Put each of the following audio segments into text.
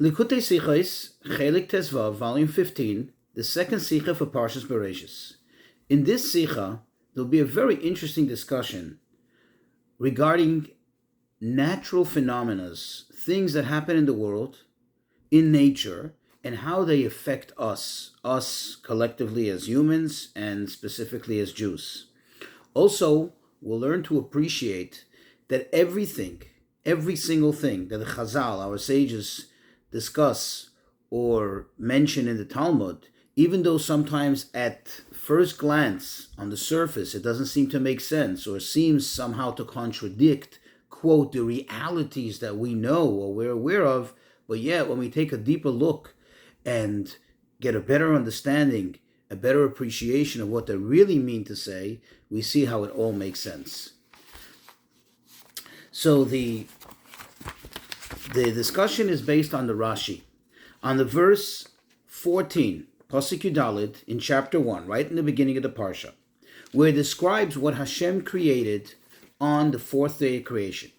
Likutei Sichos, Chelik Tezvav, Volume 15, the second Sicha for Parshas Breishit. In this Sicha, there will be a very interesting discussion regarding natural phenomena, things that happen in the world, in nature, and how they affect us collectively as humans and specifically as Jews. Also, we'll learn to appreciate that every single thing that the Chazal, our sages, discuss or mention in the Talmud, even though sometimes at first glance on the surface it doesn't seem to make sense or seems somehow to contradict, quote, the realities that we know or we're aware of, but yet when we take a deeper look and get a better understanding, a better appreciation of what they really mean to say, we see how it all makes sense. So the discussion is based on the Rashi, on the verse 14, Pasuk Yudalid, in chapter 1, right in the beginning of the Parsha, where it describes what Hashem created on the fourth day of creation.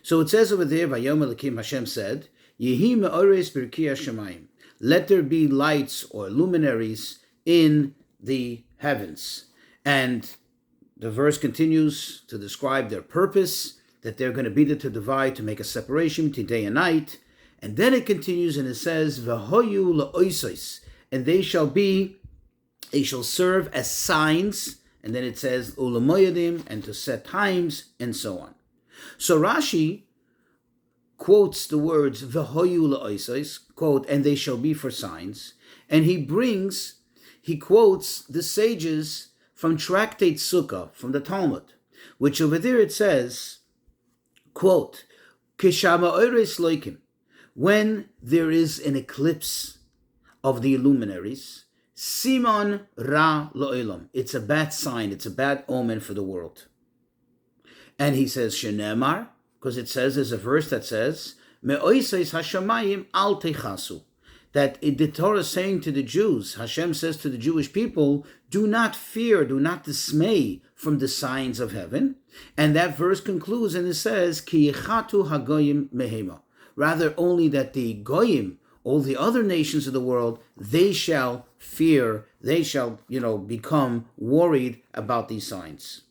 So it says over there, Vayom Elokim, Hashem said, Yehi me'ores b'rki hashamayim, let there be lights or luminaries in the heavens. And the verse continues to describe their purpose, that they're going to be there to divide, to make a separation between day and night. And then it continues and it says, V'hoyu la'oisos, and they shall serve as signs. And then it says, Ulamoyadim, and to set times, and so on. So Rashi quotes the words, V'hoyu la'oisos, quote, and they shall be for signs. And he quotes the sages from Tractate Sukkah, from the Talmud, which over there it says, quote, Kishama oires loikim, when there is an eclipse of the luminaries, Simon ra lo'ilam, it's a bad sign, it's a bad omen for the world. And he says, Shenemar, because it says, there's a verse that says, Me'oises hashamayim al techasu, that the Torah is saying to the Jews, Hashem says to the Jewish people, do not fear, do not dismay from the signs of heaven. And that verse concludes and it says, Ki yechatu hagoyim mehema, rather only that the goyim, all the other nations of the world, they shall fear, they shall, become worried about these signs.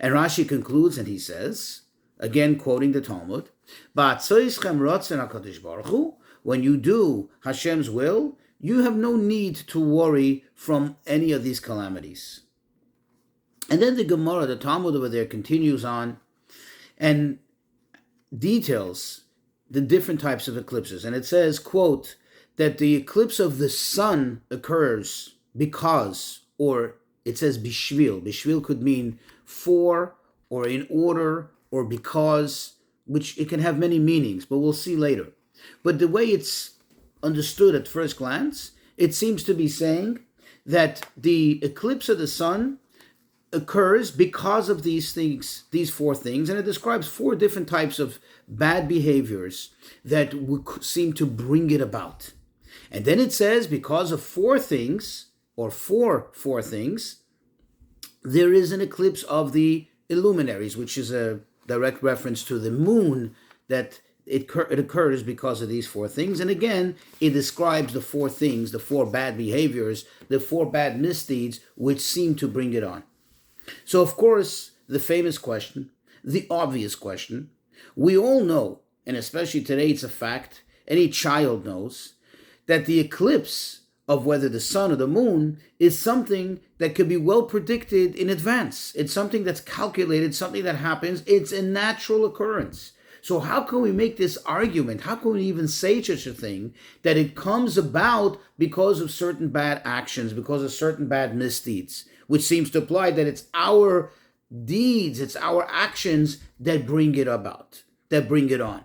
And Rashi concludes and he says, again quoting the Talmud, Ba'atzoischem rotzen HaKadosh Baruch Hu, when you do Hashem's will, you have no need to worry from any of these calamities. And then the Gemara, the Talmud over there, continues on and details the different types of eclipses. And it says, quote, that the eclipse of the sun occurs because, or it says bishvil. Bishvil could mean for, or in order, or because, which it can have many meanings, but we'll see later. But the way it's understood at first glance, it seems to be saying that the eclipse of the sun occurs because of these things, these four things, and it describes four different types of bad behaviors that would seem to bring it about. And then it says, because of four things, there is an eclipse of the illuminaries, which is a direct reference to the moon, that it occurs because of these four things. And again, it describes the four things, the four bad behaviors, the four bad misdeeds, which seem to bring it on. So, of course, the famous question, the obvious question, we all know, and especially today it's a fact, any child knows, that the eclipse of whether the sun or the moon is something that could be well predicted in advance. It's something that's calculated, something that happens. It's a natural occurrence. So how can we make this argument? How can we even say such a thing, that it comes about because of certain bad actions, because of certain bad misdeeds, which seems to imply that it's our deeds, it's our actions that bring it about, that bring it on.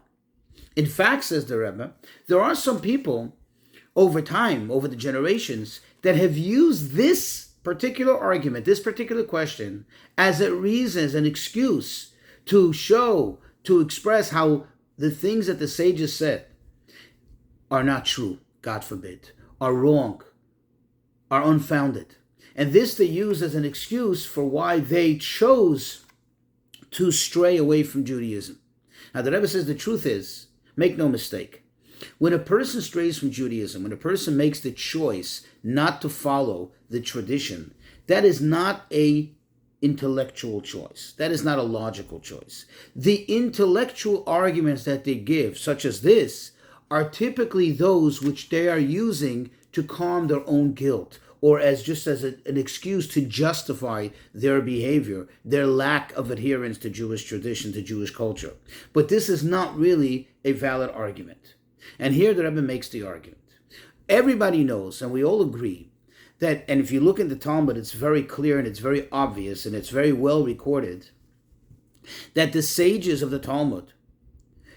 In fact, says the Rebbe, there are some people over time, over the generations, that have used this particular argument, this particular question, as a reason, as an excuse to show, to express how the things that the sages said are not true, God forbid, are wrong, are unfounded. And this they use as an excuse for why they chose to stray away from Judaism. Now the Rebbe says the truth is, make no mistake, When a person strays from Judaism, when a person makes the choice not to follow the tradition, that is not a intellectual choice. That is not a logical choice. The intellectual arguments that they give, such as this, are typically those which they are using to calm their own guilt, or as just as an excuse to justify their behavior, their lack of adherence to Jewish tradition, to Jewish culture. But this is not really a valid argument. And here the Rebbe makes the argument. Everybody knows, and we all agree, that, and if you look in the Talmud, it's very clear and it's very obvious and it's very well recorded, that the sages of the Talmud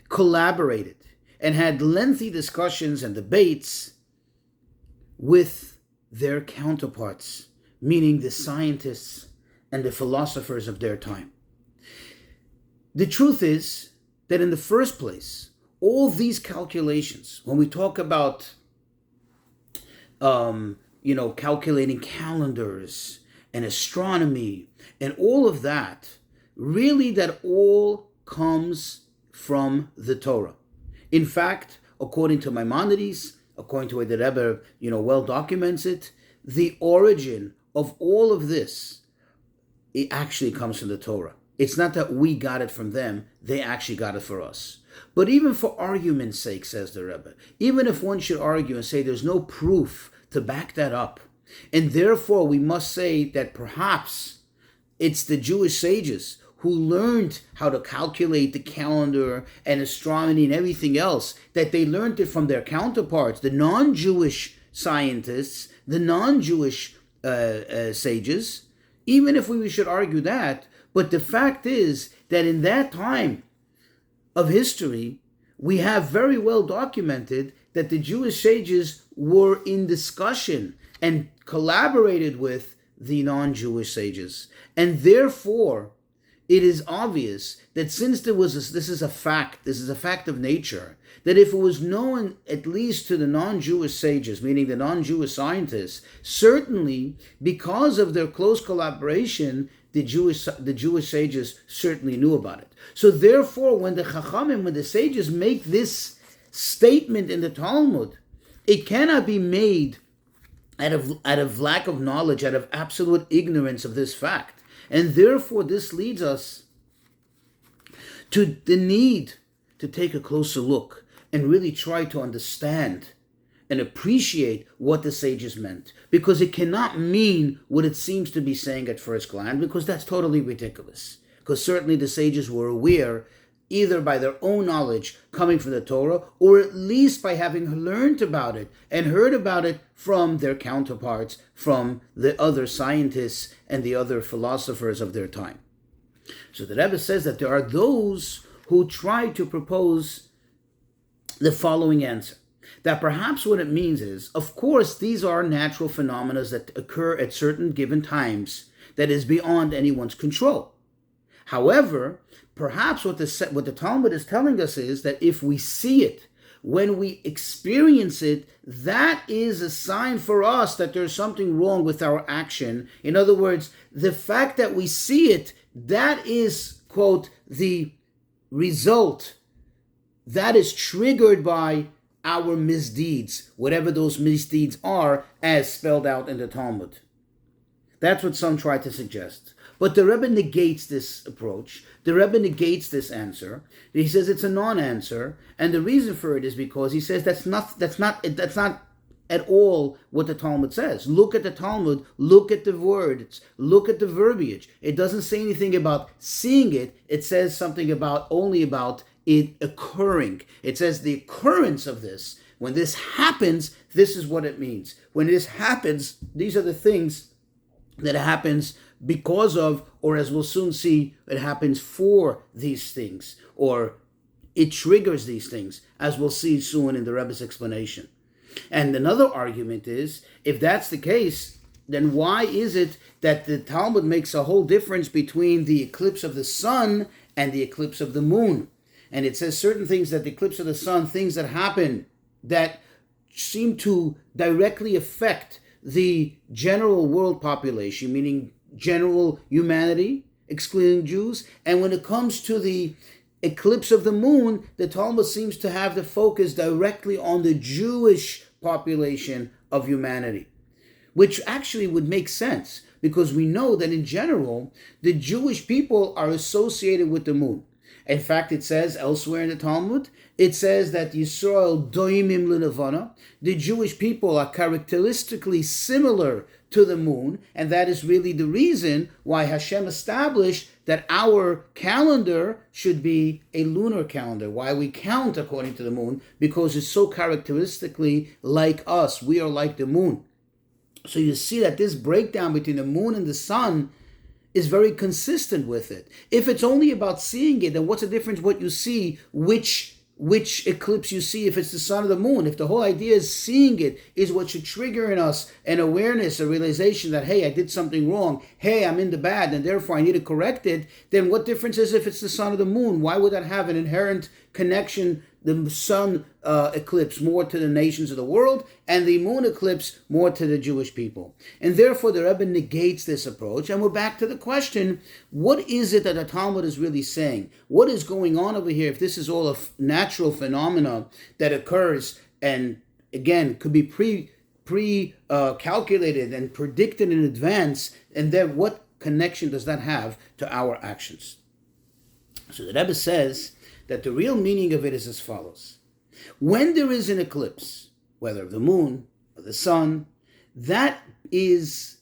collaborated and had lengthy discussions and debates with their counterparts, meaning the scientists and the philosophers of their time. The truth is that in the first place, all these calculations, when we talk about calculating calendars and astronomy and all of that, really that all comes from the Torah. In fact, according to Maimonides, according to the way the Rebbe, well documents it, the origin of all of this, it actually comes from the Torah. It's not that we got it from them, they actually got it for us. But even for argument's sake, says the Rebbe, even if one should argue and say there's no proof to back that up, and therefore we must say that perhaps it's the Jewish sages who learned how to calculate the calendar and astronomy and everything else, that they learned it from their counterparts, the non-Jewish scientists, the non-Jewish sages, even if we should argue that. But the fact is that in that time of history, we have very well documented that the Jewish sages were in discussion and collaborated with the non-Jewish sages. And therefore, it is obvious that since this is a fact of nature, that if it was known at least to the non-Jewish sages, meaning the non-Jewish scientists, certainly because of their close collaboration, the Jewish sages certainly knew about it. So therefore, when the sages make this statement in the Talmud, it cannot be made out of lack of knowledge, out of absolute ignorance of this fact. And therefore, this leads us to the need to take a closer look and really try to understand and appreciate what the sages meant. Because it cannot mean what it seems to be saying at first glance, because that's totally ridiculous. Because certainly the sages were aware, either by their own knowledge coming from the Torah, or at least by having learned about it and heard about it from their counterparts, from the other scientists and the other philosophers of their time. So the Rebbe says that there are those who try to propose the following answer. That perhaps what it means is, of course, these are natural phenomena that occur at certain given times that is beyond anyone's control. However, perhaps what the Talmud is telling us is that if we see it, when we experience it, that is a sign for us that there's something wrong with our action. In other words, the fact that we see it, that is, quote, the result that is triggered by our misdeeds, whatever those misdeeds are, as spelled out in the Talmud. That's what some try to suggest. But the Rebbe negates this approach. The Rebbe negates this answer. He says it's a non-answer, and the reason for it is because he says that's not at all what the Talmud says. Look at the Talmud, look at the words, look at the verbiage. It doesn't say anything about seeing it. It says something only about it occurring. It says the occurrence of this. When this happens, this is what it means. When this happens, these are the things that happens because of, or as we'll soon see, it happens for these things, or it triggers these things, as we'll see soon in the Rebbe's explanation. And another argument is, if that's the case, then why is it that the Talmud makes a whole difference between the eclipse of the sun and the eclipse of the moon? And it says certain things that the eclipse of the sun, things that happen that seem to directly affect the general world population, meaning general humanity, excluding Jews. And when it comes to the eclipse of the moon, the Talmud seems to have the focus directly on the Jewish population of humanity, which actually would make sense because we know that in general, the Jewish people are associated with the moon. In fact, it says elsewhere in the Talmud, it says that Yisrael doimim l'nevana, the Jewish people are characteristically similar to the moon, and that is really the reason why Hashem established that our calendar should be a lunar calendar, why we count according to the moon, because it's so characteristically like us. We are like the moon. So you see that this breakdown between the moon and the sun is very consistent with it. If it's only about seeing it, then what's the difference what you see, which eclipse you see, if it's the sun or the moon? If the whole idea is seeing it is what should trigger in us an awareness, a realization that, hey, I did something wrong, hey, I'm in the bad, and therefore I need to correct it, then what difference is if it's the sun or the moon? Why would that have an inherent connection, the sun eclipse more to the nations of the world, and the moon eclipse more to the Jewish people? And therefore the Rebbe negates this approach, and we're back to the question, what is it that the Talmud is really saying? What is going on over here if this is all a natural phenomena that occurs and, again, could be calculated and predicted in advance, and then what connection does that have to our actions? So the Rebbe says that the real meaning of it is as follows. When there is an eclipse, whether of the moon or the sun, that is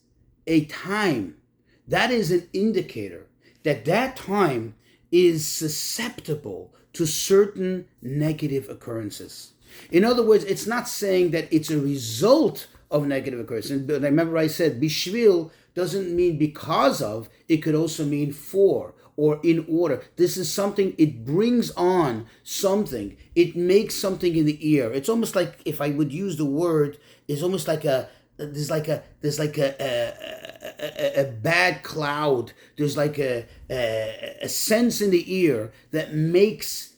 a time, that is an indicator that that time is susceptible to certain negative occurrences. In other words, it's not saying that it's a result of negative occurrences. But remember I said, bishvil doesn't mean because of, it could also mean for or in order. This is something, it brings on something. It makes something in the ear. It's almost like, if I would use the word, it's almost like there's like a bad cloud. There's like a sense in the ear that makes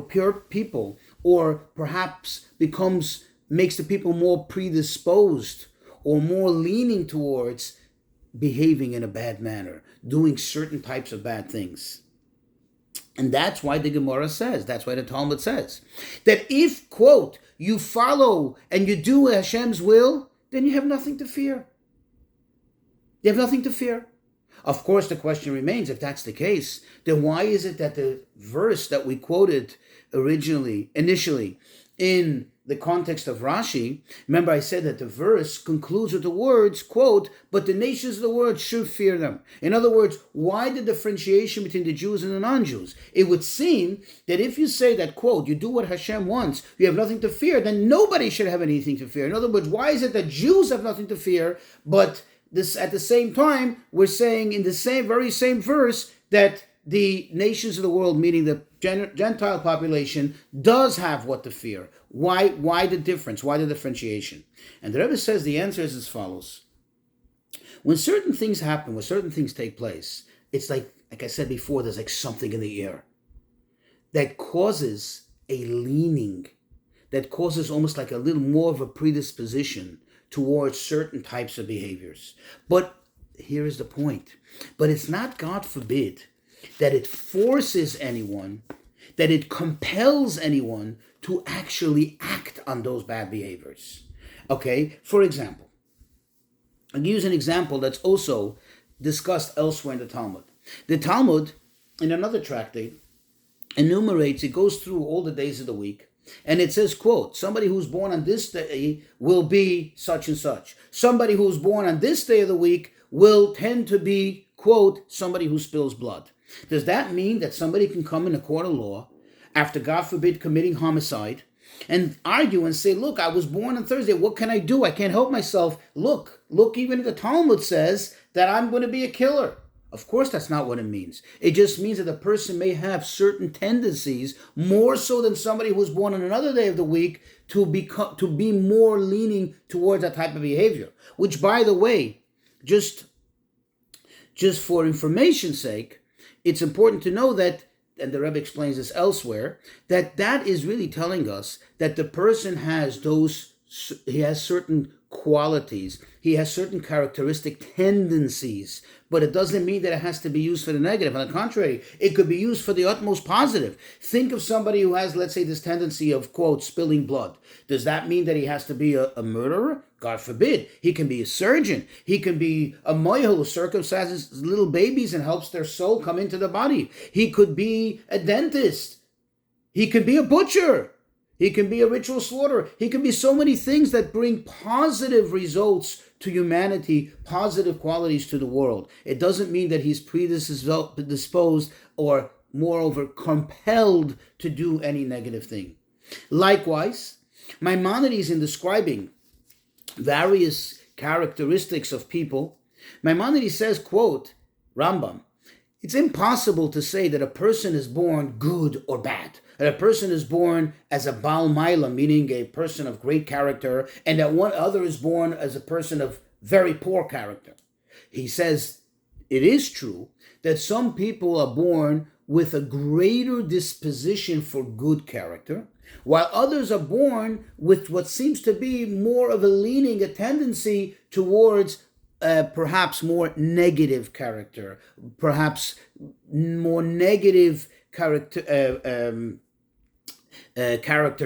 pure people, or perhaps makes the people more predisposed or more leaning towards behaving in a bad manner, doing certain types of bad things. And that's why the Gemara says, that's why the Talmud says, that if, quote, you follow and you do Hashem's will, then you have nothing to fear. You have nothing to fear. Of course, the question remains, if that's the case, then why is it that the verse that we quoted initially, in the context of Rashi, remember I said that the verse concludes with the words, quote, but the nations of the world should fear them. In other words, why the differentiation between the Jews and the non-Jews? It would seem that if you say that, quote, you do what Hashem wants, you have nothing to fear, then nobody should have anything to fear. In other words, why is it that Jews have nothing to fear, but this at the same time, we're saying in the very same verse that the nations of the world, meaning the Gentile population, does have what to fear? Why the difference? Why the differentiation? And the Rebbe says the answer is as follows. When certain things happen, when certain things take place, it's like I said before, there's like something in the air that causes a leaning, that causes almost like a little more of a predisposition towards certain types of behaviors. But here is the point. But it's not, God forbid, that it forces anyone, that it compels anyone to actually act on those bad behaviors. Okay, for example, I'll use an example that's also discussed elsewhere in the Talmud. The Talmud, in another tractate, enumerates, it goes through all the days of the week, and it says, quote, somebody who's born on this day will be such and such. Somebody who's born on this day of the week will tend to be, quote, somebody who spills blood. Does that mean that somebody can come in a court of law after, God forbid, committing homicide and argue and say, look, I was born on Thursday. What can I do? I can't help myself. Look, even the Talmud says that I'm going to be a killer. Of course, that's not what it means. It just means that a person may have certain tendencies, more so than somebody who's born on another day of the week, to be more leaning towards that type of behavior. Which, by the way, just for information's sake, it's important to know that, and the Rebbe explains this elsewhere, that is really telling us that the person has those he has certain qualities, he has certain characteristic tendencies, but it doesn't mean that it has to be used for the negative. On the contrary, it could be used for the utmost positive. Think of somebody who has, let's say, this tendency of, quote, spilling blood. Does that mean that he has to be a murderer? God forbid. He can be a surgeon. He can be a moyah who circumcises little babies and helps their soul come into the body. He could be a dentist. He could be a butcher. He can be a ritual slaughterer. He can be so many things that bring positive results to humanity, positive qualities to the world. It doesn't mean that he's predisposed or, moreover, compelled to do any negative thing. Likewise, Maimonides, in describing various characteristics of people, Maimonides says, quote, Rambam, it's impossible to say that a person is born good or bad, that a person is born as a Baal Maila, meaning a person of great character, and that one other is born as a person of very poor character. He says it is true that some people are born with a greater disposition for good character, while others are born with what seems to be more of a tendency towards perhaps more negative character, perhaps more negative character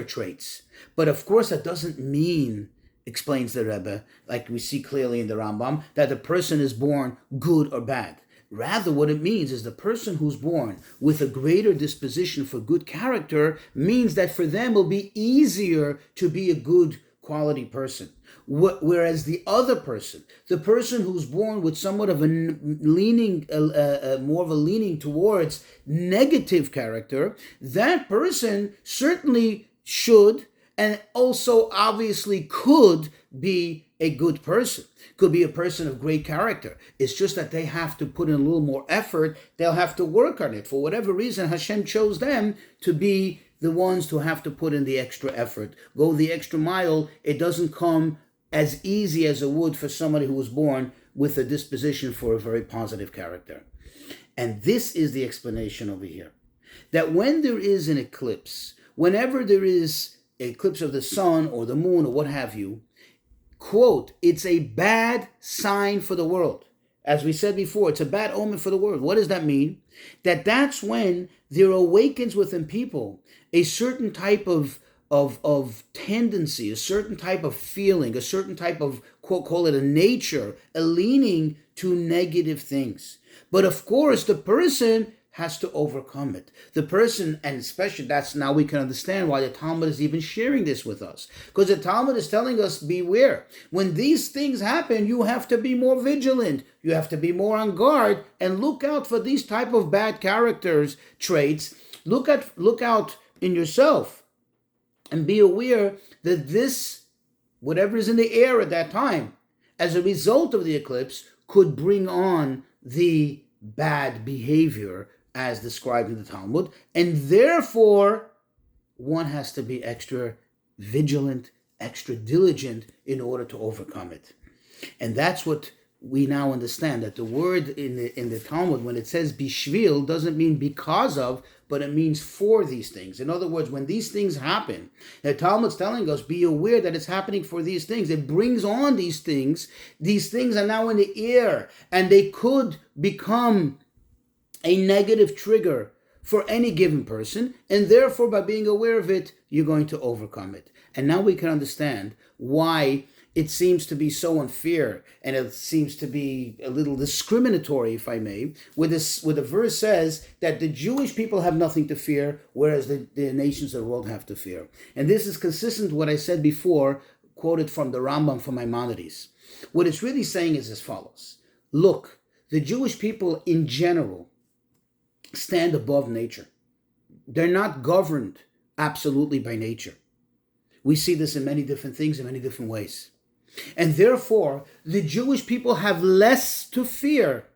traits. But of course, that doesn't mean, explains the Rebbe, like we see clearly in the Rambam, that the person is born good or bad. Rather, what it means is the person who's born with a greater disposition for good character means that for them it will be easier to be a good quality person. Whereas the other person, the person who's born with somewhat of a leaning, more of a leaning towards negative character, that person certainly should and also obviously could be a good person, could be a person of great character. It's just that they have to put in a little more effort. They'll have to work on it. For whatever reason, Hashem chose them to be the ones to have to put in the extra effort, go the extra mile. It doesn't come as easy as it would for somebody who was born with a disposition for a very positive character. And this is the explanation over here. That when there is an eclipse, whenever there is an eclipse of the sun or the moon or what have you, quote, it's a bad sign for the world. As we said before, it's a bad omen for the world. What does that mean? That's when there awakens within people a certain type of tendency, a certain type of feeling, a certain type of, quote, call it a nature, a leaning to negative things. But of course, the person has to overcome it. The person, and especially that's now we can understand why the Talmud is even sharing this with us. Because the Talmud is telling us, beware. When these things happen, you have to be more vigilant. You have to be more on guard and look out for these type of bad characters, traits. Look out in yourself and be aware that this, whatever is in the air at that time, as a result of the eclipse, could bring on the bad behavior as described in the Talmud, and therefore one has to be extra vigilant, extra diligent in order to overcome it. And that's what we now understand, that the word in the Talmud, when it says bishvil, doesn't mean because of, but it means for these things. In other words, when these things happen, the Talmud's telling us, be aware that it's happening for these things. It brings on these things. These things are now in the air, and they could become a negative trigger for any given person, and therefore by being aware of it, you're going to overcome it. And now we can understand why it seems to be so unfair, and it seems to be a little discriminatory, if I may, where the verse says that the Jewish people have nothing to fear, whereas the nations of the world have to fear. And this is consistent with what I said before, quoted from the Rambam from Maimonides. What it's really saying is as follows. Look, the Jewish people in general stand above nature. They're not governed absolutely by nature. We see this in many different things in many different ways. And therefore, the Jewish people have less to fear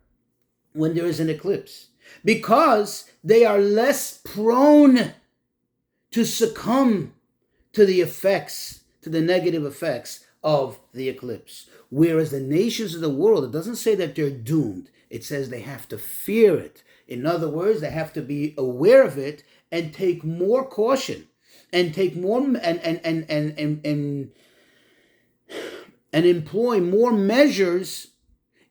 when there is an eclipse, because they are less prone to succumb to the effects, to the negative effects of the eclipse. Whereas the nations of the world, it doesn't say that they're doomed. It says they have to fear it. In other words, they have to be aware of it and take more caution and take more and and employ more measures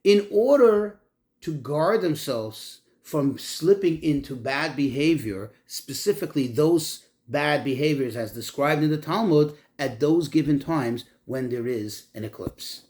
in order to guard themselves from slipping into bad behavior, specifically those bad behaviors as described in the Talmud at those given times when there is an eclipse.